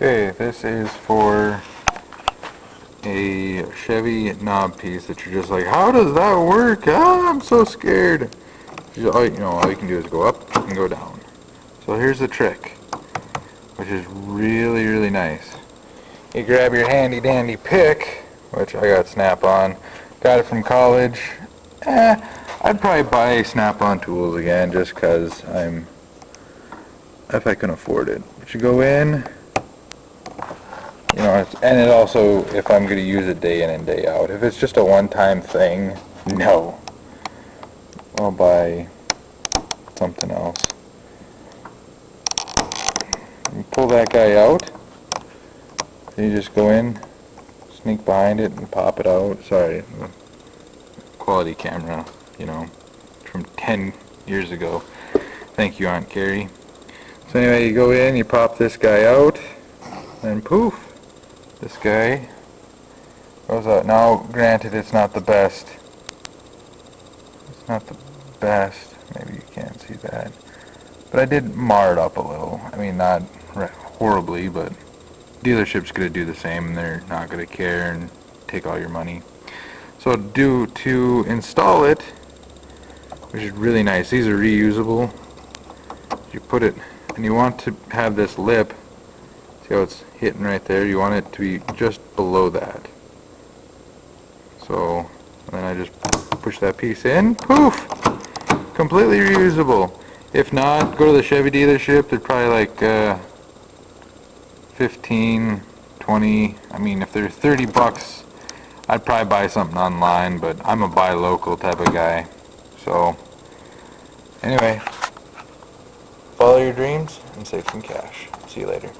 Okay, this is for a Chevy knob piece that you're just like, how does that work? Ah, I'm so scared. All you can do is go up and go down. So here's the trick, which is really, really nice. You grab your handy dandy pick, which I got Snap-on. Got it from college. I'd probably buy Snap-on tools again just because if I can afford it. But you go in, and it also, if I'm going to use it day in and day out. If it's just a one-time thing, no. I'll buy something else. You pull that guy out, then you just go in, sneak behind it and pop it out. Sorry, quality camera, from 10 years ago. Thank you, Aunt Carrie. So anyway, you go in, you pop this guy out, and poof, this guy goes out. Now, granted, it's not the best. It's not the best. Maybe you can't see that. But I did mar it up a little. I mean, not horribly, but dealership's going to do the same, and they're not going to care and take all your money. So to install it, which is really nice. These are reusable. You put it, and you want to have this lip. See how it's hitting right there? You want it to be just below that. So, and then I just push that piece in. Poof! Completely reusable. If not, go to the Chevy dealership. They're probably like 15, 20. I mean, if they're 30 bucks, I'd probably buy something online, but I'm a buy local type of guy. So, anyway, follow your dreams and save some cash. See you later.